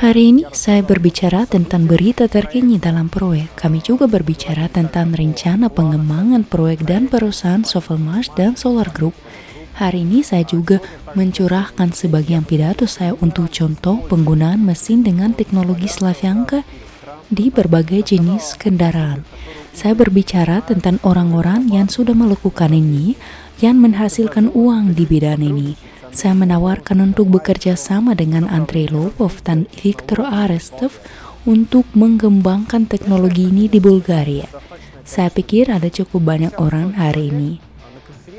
Hari ini saya berbicara tentang berita terkini dalam proyek. Kami juga berbicara tentang rencana pengembangan proyek dan perusahaan Sovelmash dan Solar Group. Hari ini saya juga mencurahkan sebagian pidato saya untuk contoh penggunaan mesin dengan teknologi Slavyanka di berbagai jenis kendaraan. Saya berbicara tentang orang-orang yang sudah melakukan ini, yang menghasilkan uang di bidang ini. Saya menawarkan untuk bekerja sama dengan Andrei Lobov dan Viktor Arestov untuk mengembangkan teknologi ini di Bulgaria. Saya pikir ada cukup banyak orang hari ini,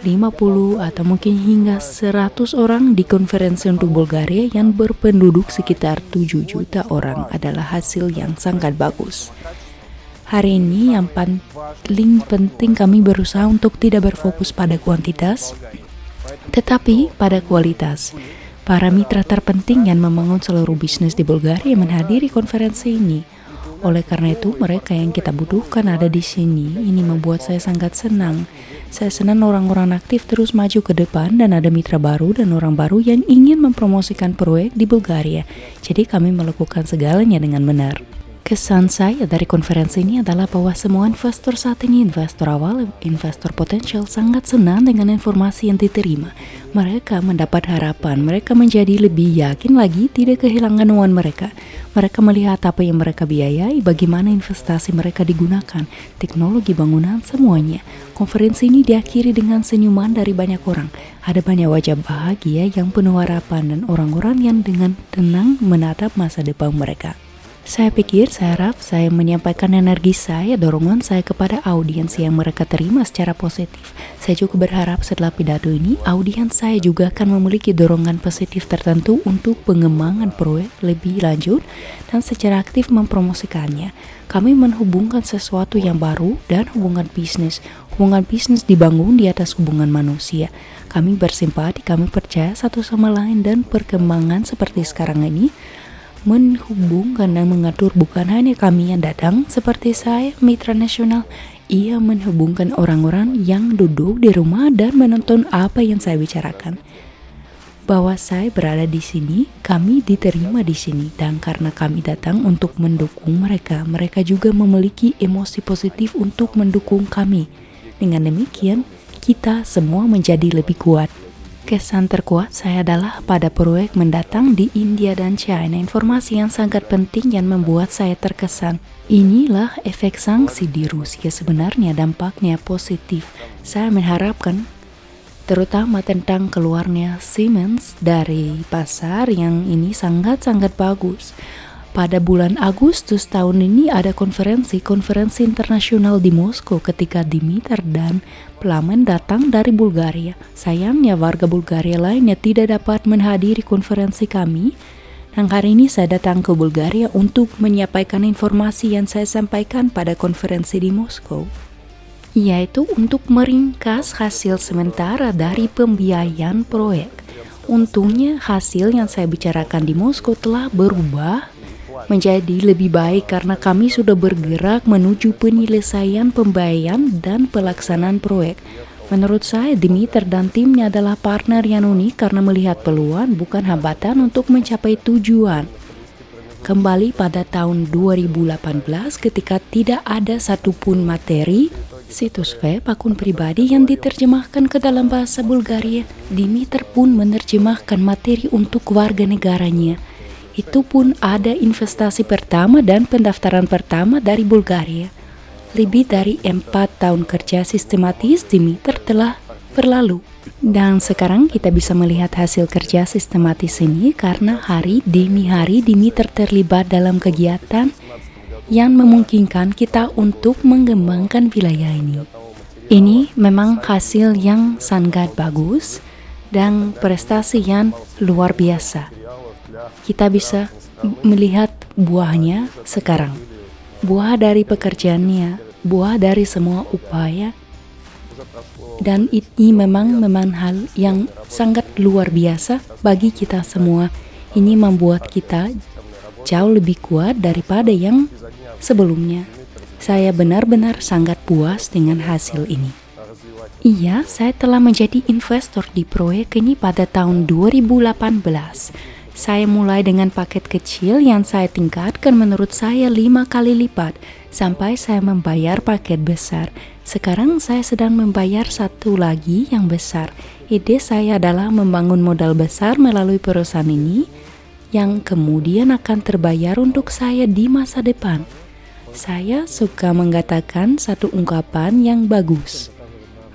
50 atau mungkin hingga 100 orang di konferensi untuk Bulgaria yang berpenduduk sekitar 7 juta orang adalah hasil yang sangat bagus. Hari ini yang paling penting kami berusaha untuk tidak berfokus pada kuantitas, tetapi pada kualitas. Para mitra terpenting yang membangun seluruh bisnis di Bulgaria menghadiri konferensi ini. Oleh karena itu, mereka yang kita butuhkan ada di sini. Ini membuat saya sangat senang. Saya senang orang-orang aktif terus maju ke depan dan ada mitra baru dan orang baru yang ingin mempromosikan proyek di Bulgaria. Jadi kami melakukan segalanya dengan benar. Kesan saya dari konferensi ini adalah bahwa semua investor saat ini, investor awal, investor potensial sangat senang dengan informasi yang diterima. Mereka mendapat harapan, mereka menjadi lebih yakin lagi tidak kehilangan uang mereka. Mereka melihat apa yang mereka biayai, bagaimana investasi mereka digunakan, teknologi bangunan, semuanya. Konferensi ini diakhiri dengan senyuman dari banyak orang. Ada banyak wajah bahagia yang penuh harapan dan orang-orang yang dengan tenang menatap masa depan mereka. Saya pikir, saya harap saya menyampaikan energi saya, dorongan saya kepada audiens yang mereka terima secara positif. Saya juga berharap setelah pidato ini, audiens saya juga akan memiliki dorongan positif tertentu untuk pengembangan proyek lebih lanjut dan secara aktif mempromosikannya. Kami menghubungkan sesuatu yang baru dan hubungan bisnis. Hubungan bisnis dibangun di atas hubungan manusia. Kami bersimpati, kami percaya satu sama lain dan perkembangan seperti sekarang ini menghubungkan dan mengatur bukan hanya kami yang datang seperti saya, mitra nasional. Ia menghubungkan orang-orang yang duduk di rumah dan menonton apa yang saya bicarakan. Bahwa saya berada di sini, kami diterima di sini, dan karena kami datang untuk mendukung mereka, mereka juga memiliki emosi positif untuk mendukung kami. Dengan demikian, kita semua menjadi lebih kuat. Kesan terkuat saya adalah pada proyek mendatang di India dan China, informasi yang sangat penting yang membuat saya terkesan. Inilah efek sanksi di Rusia, sebenarnya dampaknya positif. Saya mengharapkan terutama tentang keluarnya Siemens dari pasar yang ini sangat-sangat bagus. Pada bulan Agustus tahun ini ada konferensi internasional di Moskow ketika Dimitar dan Plamen datang dari Bulgaria. Sayangnya warga Bulgaria lainnya tidak dapat menghadiri konferensi kami. Dan hari ini saya datang ke Bulgaria untuk menyampaikan informasi yang saya sampaikan pada konferensi di Moskow, yaitu untuk meringkas hasil sementara dari pembiayaan proyek. Untungnya hasil yang saya bicarakan di Moskow telah berubah menjadi lebih baik karena kami sudah bergerak menuju penyelesaian pembayaran dan pelaksanaan proyek. Menurut saya, Dimitar dan timnya adalah partner yang unik karena melihat peluang bukan hambatan untuk mencapai tujuan. Kembali pada tahun 2018 ketika tidak ada satupun materi situs web akun pribadi yang diterjemahkan ke dalam bahasa Bulgaria, Dimitar pun menerjemahkan materi untuk warga negaranya. Itu pun ada investasi pertama dan pendaftaran pertama dari Bulgaria. Lebih dari 4 tahun kerja sistematis Dimitar telah berlalu. Dan sekarang kita bisa melihat hasil kerja sistematis ini karena hari demi hari Dimitar terlibat dalam kegiatan yang memungkinkan kita untuk mengembangkan wilayah ini. Ini memang hasil yang sangat bagus dan prestasi yang luar biasa. Kita bisa melihat buahnya sekarang. Buah dari pekerjaannya, buah dari semua upaya. Dan ini memang hal yang sangat luar biasa bagi kita semua. Ini membuat kita jauh lebih kuat daripada yang sebelumnya. Saya benar-benar sangat puas dengan hasil ini. Iya, saya telah menjadi investor di proyek ini pada tahun 2018. Saya mulai dengan paket kecil yang saya tingkatkan menurut saya 5 kali lipat sampai saya membayar paket besar. Sekarang saya sedang membayar satu lagi yang besar. Ide saya adalah membangun modal besar melalui perusahaan ini yang kemudian akan terbayar untuk saya di masa depan. Saya suka mengatakan satu ungkapan yang bagus.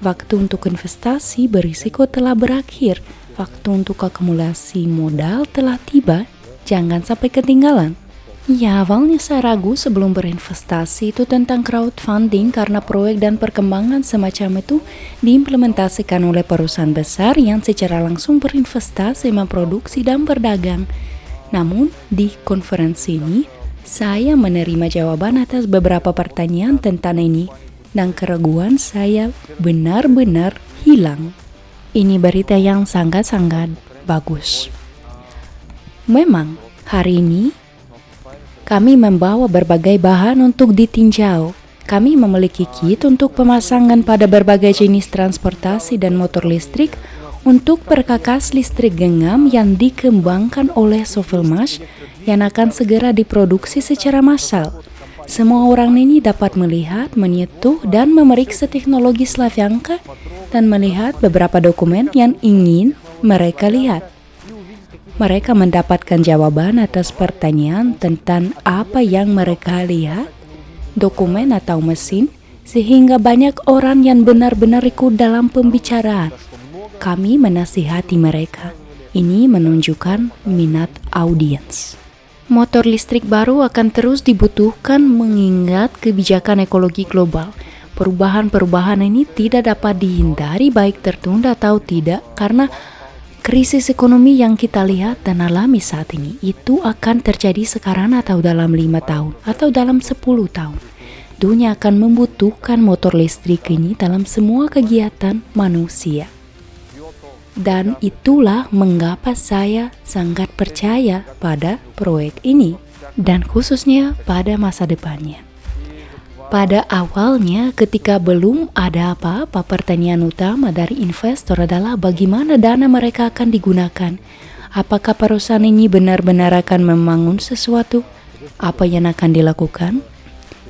Waktu untuk investasi berisiko telah berakhir. Waktu untuk akumulasi modal telah tiba, jangan sampai ketinggalan. Ya, awalnya saya ragu sebelum berinvestasi itu tentang crowdfunding karena proyek dan perkembangan semacam itu diimplementasikan oleh perusahaan besar yang secara langsung berinvestasi, memproduksi, dan berdagang. Namun, di konferensi ini, saya menerima jawaban atas beberapa pertanyaan tentang ini, dan keraguan saya benar-benar hilang. Ini berita yang sangat-sangat bagus. Memang, hari ini kami membawa berbagai bahan untuk ditinjau. Kami memiliki kit untuk pemasangan pada berbagai jenis transportasi dan motor listrik untuk perkakas listrik genggam yang dikembangkan oleh Sovelmash yang akan segera diproduksi secara massal. Semua orang ini dapat melihat, menyentuh, dan memeriksa teknologi Slavyanka dan melihat beberapa dokumen yang ingin mereka lihat. Mereka mendapatkan jawaban atas pertanyaan tentang apa yang mereka lihat, dokumen atau mesin, sehingga banyak orang yang benar-benar ikut dalam pembicaraan. Kami menasihati mereka. Ini menunjukkan minat audiens. Motor listrik baru akan terus dibutuhkan mengingat kebijakan ekologi global. Perubahan-perubahan ini tidak dapat dihindari baik tertunda atau tidak karena krisis ekonomi yang kita lihat dan alami saat ini itu akan terjadi sekarang atau dalam 5 tahun atau dalam 10 tahun. Dunia akan membutuhkan motor listrik ini dalam semua kegiatan manusia. Dan itulah mengapa saya sangat percaya pada proyek ini dan khususnya pada masa depannya. Pada awalnya ketika belum ada apa-apa, pertanyaan utama dari investor adalah bagaimana dana mereka akan digunakan. Apakah perusahaan ini benar-benar akan membangun sesuatu? Apa yang akan dilakukan?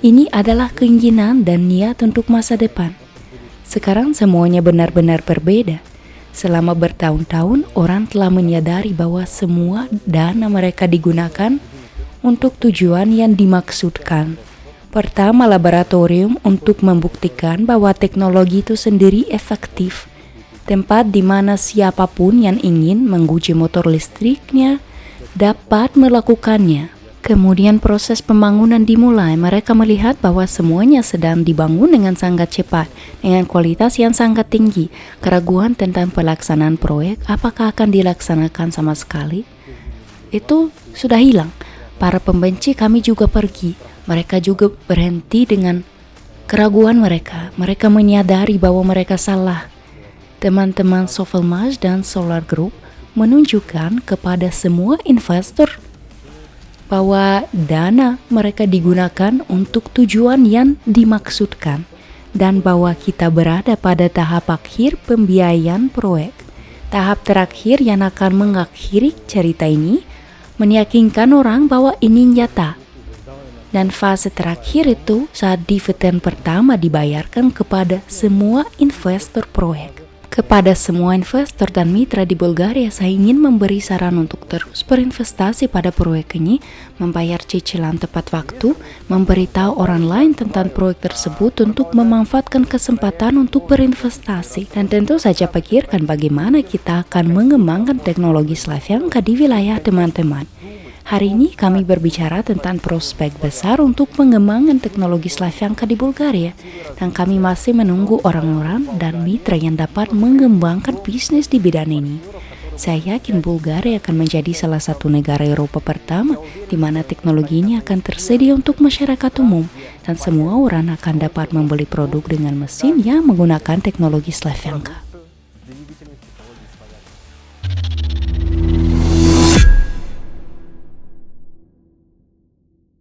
Ini adalah keinginan dan niat untuk masa depan. Sekarang semuanya benar-benar berbeda. Selama bertahun-tahun, orang telah menyadari bahwa semua dana mereka digunakan untuk tujuan yang dimaksudkan. Pertama, laboratorium untuk membuktikan bahwa teknologi itu sendiri efektif. Tempat di mana siapapun yang ingin menguji motor listriknya dapat melakukannya. Kemudian proses pembangunan dimulai. Mereka melihat bahwa semuanya sedang dibangun dengan sangat cepat, dengan kualitas yang sangat tinggi. Keraguan tentang pelaksanaan proyek, apakah akan dilaksanakan sama sekali, itu sudah hilang. Para pembenci kami juga pergi. Mereka juga berhenti dengan keraguan mereka. Mereka menyadari bahwa mereka salah. Teman-teman Sovelmash dan Solar Group menunjukkan kepada semua investor bahwa dana mereka digunakan untuk tujuan yang dimaksudkan dan bahwa kita berada pada tahap akhir pembiayaan proyek. Tahap terakhir yang akan mengakhiri cerita ini meyakinkan orang bahwa ini nyata. Dan fase terakhir itu saat dividen pertama dibayarkan kepada semua investor proyek. Kepada semua investor dan mitra di Bulgaria, saya ingin memberi saran untuk terus berinvestasi pada proyek ini, membayar cicilan tepat waktu, memberitahu orang lain tentang proyek tersebut untuk memanfaatkan kesempatan untuk berinvestasi, dan tentu saja pikirkan bagaimana kita akan mengembangkan teknologi Slavyanka di wilayah teman-teman. Hari ini kami berbicara tentang prospek besar untuk pengembangan teknologi Slavyanka di Bulgaria, dan kami masih menunggu orang-orang dan mitra yang dapat mengembangkan bisnis di bidang ini. Saya yakin Bulgaria akan menjadi salah satu negara Eropa pertama di mana teknologi ini akan tersedia untuk masyarakat umum, dan semua orang akan dapat membeli produk dengan mesin yang menggunakan teknologi Slavyanka.